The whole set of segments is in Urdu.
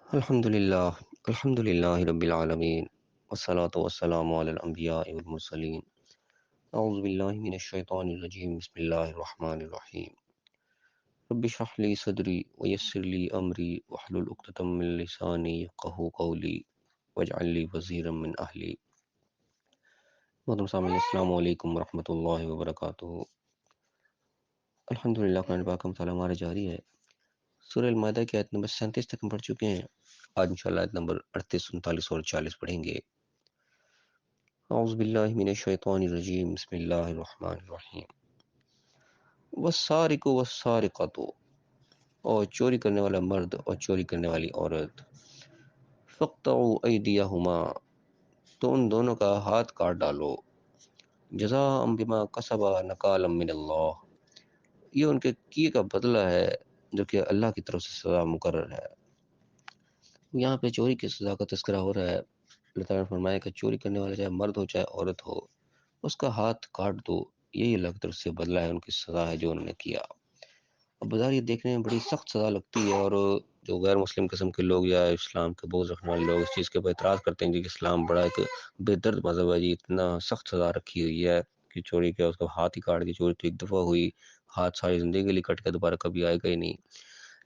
الحمد للہ رب العالمین والصلاة والسلام علی الانبیاء والمرسلین اعوذ باللہ من الشیطان الرجیم بسم اللہ الرحمن الرحیم رب اشرح لی صدری ویسر لی امری واحلل عقدۃ من لسانی یفقہوا قولی واجعل لی وزیرا من اہلی۔ محترم سامعین، السلام علیکم ورحمۃ اللہ وبرکاتہ۔ الحمدللہ، قرآن پاک کا مطالعہ ہمارا جاری ہے۔ سورہ المائدہ کی آیت نمبر 37 تک ہم پڑھ چکے ہیں۔ آج انشاءاللہ آیت نمبر 38، 39 اور 40 پڑھیں گے۔ اعوذ باللہ من الشیطان الرجیم، بسم اللہ الرحمن الرحیم۔ والسارق والسارقۃ، اور چوری کرنے والا مرد اور چوری کرنے والی عورت، فاقطعوا ایدیہما، تو ان دونوں کا ہاتھ کاٹ ڈالو، جزاء بما کسبا نکالا من اللہ، یہ ان کے کیے کا بدلہ ہے جو کہ اللہ کی طرف سے سزا مقرر ہے۔ یہاں پہ چوری کی سزا کا تذکرہ ہو رہا ہے۔ اللہ تعالیٰ نے فرمایا کہ چوری کرنے والا چاہے مرد ہو چاہے عورت ہو، اس کا ہاتھ کاٹ دو، یہی اللہ کی طرف سے بدلہ ہے، ان کی سزا ہے جو انہوں نے کیا۔ اب بظاہر یہ دیکھنے میں بڑی سخت سزا لگتی ہے، اور جو غیر مسلم قسم کے لوگ یا اسلام کے بوجھ رکھنے والے لوگ اس چیز کے اوپر اعتراض کرتے ہیں کہ اسلام بڑا ایک بے درد مذہب ہے، جی اتنا سخت سزا رکھی ہوئی ہے کہ چوری کیا اس کا ہاتھ ہی کاٹ دی۔ چوری تو ایک دفعہ ہوئی، ہاتھ ساری زندگی کے لیے کٹ کے دوبارہ کبھی آئے گا ہی نہیں۔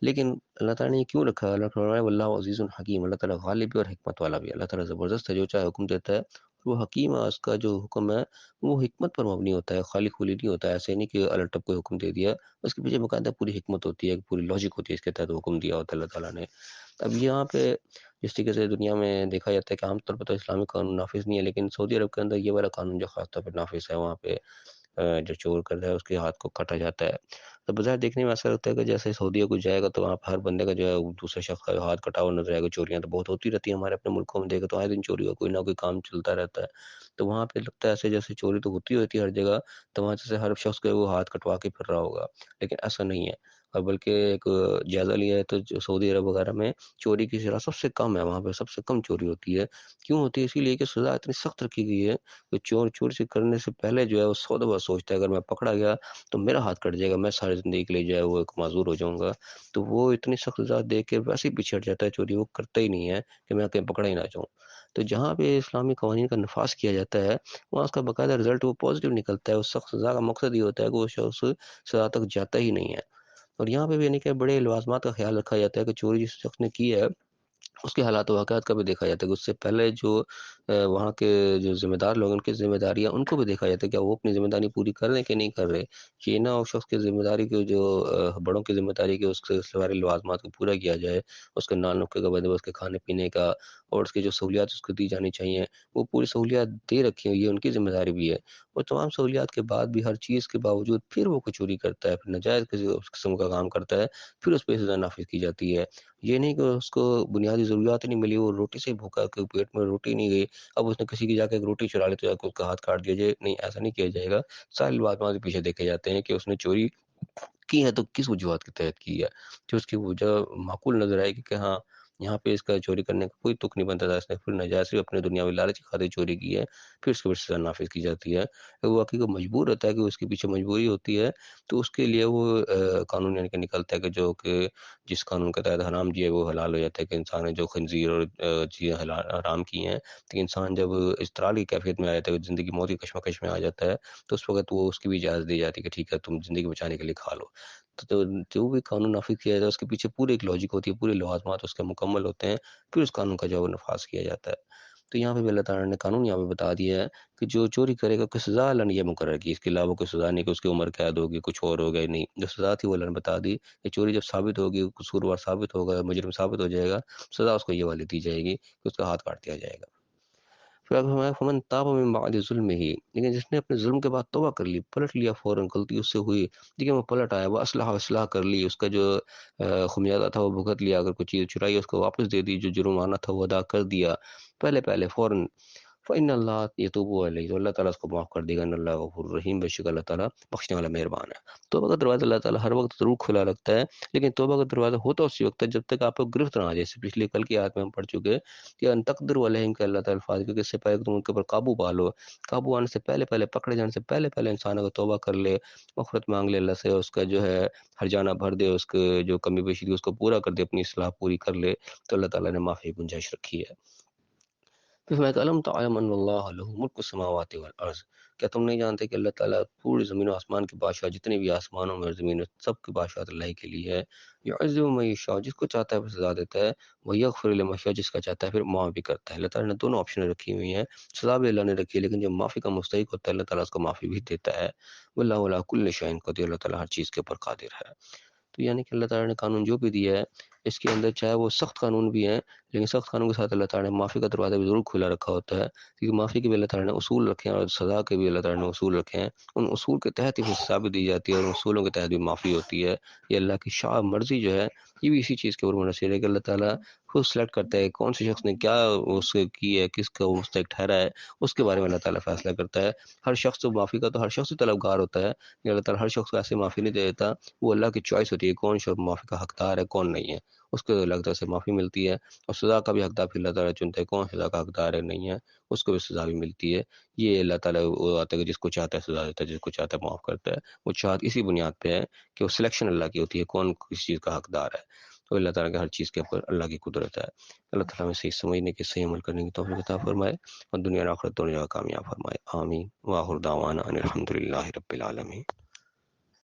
لیکن اللہ تعالیٰ نے یہ کیوں رکھا ہے؟ اللہ تعالیٰ واللہ عزیز الحکیم، اللہ تعالیٰ غالب بھی اور حکمت والا بھی ہے۔ اللہ تعالیٰ زبردست ہے، جو چاہے حکم دیتا ہے، وہ حکیم ہے، اس کا جو حکم ہے وہ حکمت پر مبنی ہوتا ہے، خالی خولی نہیں ہوتا ہے۔ ایسے نہیں کہ الٹ ٹپ کوئی حکم دے دیا، اس کے پیچھے باقاعدہ پوری حکمت ہوتی ہے، پوری لاجک ہوتی ہے، اس کے تحت حکم دیا ہوتا ہے اللہ تعالیٰ نے۔ اب یہاں پہ جس طریقے سے دنیا میں دیکھا جاتا ہے کہ عام طور پر تو اسلامی قانون نافذ نہیں ہے، لیکن سعودی عرب کے اندر یہ والا قانون جو خاص طور پر نافذ ہے، وہاں پہ جو چور کرتا ہے اس کے ہاتھ کو کاٹا جاتا ہے۔ تو بظاہر دیکھنے میں ایسا لگتا ہے کہ جیسے سعودیہ کو جائے گا تو وہاں پہ ہر بندے کا جو ہے وہ دوسرے شخص کا ہاتھ کٹا ہوا نظر آئے گا۔ چوریاں تو بہت ہوتی رہتی ہیں ہمارے اپنے ملکوں میں، دیکھا تو آئے دن چوری کا کوئی نہ کوئی کام چلتا رہتا ہے۔ تو وہاں پہ لگتا ہے ایسے جیسے چوری تو ہوتی ہر جگہ، تو وہاں سے ہر شخص کا وہ ہاتھ کٹوا کے پھر رہا ہوگا، لیکن ایسا نہیں ہے۔ اور بلکہ ایک جائزہ لیا ہے تو سعودی عرب وغیرہ میں چوری کی شرح سب سے کم ہے، وہاں پہ سب سے کم چوری ہوتی ہے۔ کیوں ہوتی ہے؟ اسی لیے کہ سزا اتنی سخت رکھی گئی ہے کہ چوری سے کرنے سے پہلے جو ہے وہ 100 دفعہ سوچتا ہے، اگر میں پکڑا گیا تو میرا ہاتھ کٹ جائے گا، میں ساری زندگی کے لیے جو ہے وہ ایک معذور ہو جاؤں گا۔ تو وہ اتنی سخت سزا دیکھ کے ویسے ہی پیچھے ہٹ جاتا ہے، چوری وہ کرتا ہی نہیں ہے کہ میں کہیں پکڑا ہی نہ جاؤں۔ تو جہاں پہ اسلامی قوانین کا نفاذ کیا جاتا ہے وہاں اس کا باقاعدہ رزلٹ وہ پازیٹیو نکلتا ہے۔ اس سخت سزا کا مقصد یہ ہوتا ہے کہ وہ شخص سزا تک جاتا ہی نہیں ہے۔ اور یہاں پہ بھی یعنی کہ بڑے لوازمات کا خیال رکھا جاتا ہے کہ چوری جس شخص نے کی ہے اس کے حالات و واقعات کا بھی دیکھا جاتا ہے کہ اس سے پہلے جو وہاں کے جو ذمہ دار لوگ ان کی ذمہ داریاں ان کو بھی دیکھا جاتا ہے کہ وہ اپنی ذمہ داری پوری کر رہے ہیں کہ نہیں کر رہے۔ یہ نہ اس شخص کی ذمہ داری کے جو بڑوں کی ذمہ داری کے اس سے سارے لوازمات کو پورا کیا جائے، اس کے نان نقطے کا بندوبست، اس کے کھانے پینے کا اور اس کی جو سہولیات اس کو دی جانی چاہیے وہ پوری سہولیات دے رکھی ہیں، یہ ان کی ذمہ داری بھی ہے۔ اور تمام سہولیات کے بعد بھی ہر چیز کے باوجود پھر وہ کوئی چوری کرتا ہے، پھر ناجائز کسی اس قسم کا کام کرتا ہے، پھر اس پہ سزا نافذ کی جاتی ہے۔ یہ نہیں کہ اس کو بنیادی ضروریات نہیں ملی، وہ روٹی سے ہی بھوکا کہ پیٹ میں روٹی نہیں گئی، اب اس نے کسی کی جا کے ایک روٹی چرا لی تو جا کے اس کا ہاتھ کاٹ دیا جائے، نہیں ایسا نہیں کیا جائے گا۔ سارے لوازمات کے پیچھے دیکھے جاتے ہیں کہ اس نے چوری کی ہے تو کس وجوہات کے تحت کی ہے، جو اس کی وجہ معقول نظر آئے گی کہ ہاں یہاں پہ اس کا چوری کرنے کا کوئی تک نہیں بنتا تھا، اس نے پھر ناجائز سے اپنے دنیاوی لالچ کی خاطر چوری کی ہے، پھر اس کے پھر سزا نافذ کی جاتی ہے۔ وہ واقعی کو مجبور ہوتا ہے کہ اس کے پیچھے مجبوری ہوتی ہے، تو اس کے لیے وہ قانون یعنی کہ نکلتا ہے کہ جو کہ جس قانون کے تحت حرام جو ہے وہ حلال ہو جاتا ہے، کہ انسان نے جو خنزیر اور چیزیں حرام کی ہیں، تو انسان جب اضطرار کی کیفیت میں آ جاتا ہے، زندگی موت کی کشمکش میں آ جاتا ہے، تو اس وقت وہ اس کی بھی اجازت دی جاتی ہے کہ ٹھیک ہے تم زندگی بچانے کے لیے کھا لو۔ تو جو بھی قانون نافذ کیا جاتا ہے اس کے پیچھے پوری ایک لاجک ہوتی ہے، پورے لوازمات اس کے مکمل ہوتے ہیں، پھر اس قانون کا جو ہے وہ نفاذ کیا جاتا ہے۔ تو یہاں پہ بھی اللہ تعالیٰ نے قانون یہاں پہ بتا دیا ہے کہ جو چوری کرے گا کوئی سزا اللہ نے یہ مقرر کی، اس کے علاوہ کوئی سزا نہیں کہ اس کی عمر قید ہوگی، کچھ اور ہوگا، نہیں، جو سزا تھی وہ اللہ نے بتا دی کہ چوری جب ثابت ہوگی، قصوروار ثابت ہوگا، مجرم ثابت ہو جائے گا، سزا اس کو یہ والی دی جائے گی کہ اس کا ہاتھ کاٹ دیا جائے گا۔ پھر آگے فرمایا فمن تاب من بعد ظلم ہی، لیکن جس نے اپنے ظلم کے بعد توبہ کر لی، پلٹ لیا، فوراً غلطی اس سے ہوئی لیکن وہ پلٹ آیا، وہ اصلاح کر لی، اس کا جو خمیازہ تھا وہ بھگت لیا، اگر کوئی چیز چرائی اس کو واپس دے دی، جو جرمانہ تھا وہ ادا کر دیا پہلے فوراً، فإن اللہ یتوب علیہ، تو اللہ تعالیٰ اس کو معاف کر دے گا، ان اللہ غفور رحیم، بے شک اللہ تعالیٰ بخشنے والا مہربان ہے۔ توبہ کا دروازہ اللہ تعالیٰ ہر وقت ضرور کھلا رکھتا ہے، لیکن توبہ کا دروازہ ہوتا اسی وقت ہے جب تک آپ کو گرفت نہ آ جائے۔ جیسے پچھلے کل کی آیت میں ہم پڑھ چکے کہ ان تقدروا علیہم، کہ اللہ تعالیٰ الفاظ کہ اس سے پہلے تم ان کے اوپر قابو پالو، قابو آنے سے پہلے، پکڑے جانے سے پہلے انسان اگر توبہ کر لے، مغفرت مانگ لے اللہ سے، اس کا جو ہے ہر جانہ بھر دے، اس کے جو کمی بیشی تھی اس کو پورا کر دے، اپنی اصلاح پوری کر لے، تو اللہ تعالیٰ نے معافی کی گنجائش رکھی ہے۔ پھر میں علم تعلم ان اللہ له ملک السماوات والارض، کیا تم نہیں جانتے کہ اللہ تعالیٰ پوری زمین و آسمان کے بادشاہ، جتنے بھی آسمانوں میں اور زمین میں سب کے بادشاہ اللہ ہی کے لیے ہے۔ یعذب من یشاء، جس کو چاہتا ہے پھر سزا دیتا ہے، ویغفر لمن یشاء، جس کا چاہتا ہے پھر معاف بھی کرتا ہے۔ اللہ تعالیٰ نے دونوں آپشن رکھی ہوئی ہیں، سزا بھی اللہ نے رکھی ہے، لیکن جب معافی کا مستحق ہوتا ہے اللہ تعالیٰ اس کو معافی بھی دیتا ہے۔ واللہ علی کل شیء قدیر، اللہ تعالیٰ ہر چیز کے اوپر قادر ہے۔ تو یعنی کہ اللہ تعالیٰ نے قانون جو بھی دیا ہے اس کے اندر چاہے وہ سخت قانون بھی ہیں، لیکن سخت قانون کے ساتھ اللہ تعالیٰ نے معافی کا دروازہ بھی ضرور کھلا رکھا ہوتا ہے، کیونکہ معافی کے بھی اللہ تعالیٰ نے اصول رکھے ہیں اور سزا کے بھی اللہ تعالیٰ نے اصول رکھے ہیں۔ ان اصول کے تحت ہی سزا بھی دی جاتی ہے اور ان اصولوں کے تحت بھی معافی ہوتی ہے۔ یہ اللہ کی شاء مرضی جو ہے یہ بھی اسی چیز کے اوپر منحصر ہے کہ اللہ تعالیٰ خود سلیکٹ کرتا ہے کون سے شخص نے کیا اس کی ہے، کس کا مستحق ٹھہرا ہے، اس کے بارے میں اللہ تعالیٰ فیصلہ کرتا ہے۔ ہر شخص تو معافی کا تو ہر شخص ہی طلبگار ہوتا ہے، لیکن اللہ تعالیٰ ہر شخص کو ایسے معافی نہیں دے دیتا، وہ اللہ کی چوائس ہوتی ہے کون شخص معافی کا حقدار ہے کون نہیں ہے، اس کو اللہ تعالیٰ سے معافی ملتی ہے، اور سزا کا بھی حقدار پھر اللہ تعالیٰ چنتا ہے کون سزا کا حقدار ہے نہیں ہے، اس کو بھی سزا بھی ملتی ہے۔ یہ اللہ تعالیٰ وہ آتا ہے کہ جس کو چاہتا ہے سزا دیتا ہے، جس کو چاہتا ہے معاف کرتا ہے۔ وہ چاہت اسی بنیاد پہ ہے کہ وہ سلیکشن اللہ کی ہوتی ہے کون کس چیز کا حقدار ہے۔ تو اللہ تعالیٰ کے ہر چیز کے اوپر اللہ کی قدرت ہے۔ اللہ تعالیٰ ہمیں صحیح سمجھنے کے، صحیح عمل کرنے کی توفیق عطا فرمائے اور دنیا اور آخرت دونوں جگہ کامیاب فرمائے، آمین۔ وآخر دعوانا ان الحمد للہ رب العالمین۔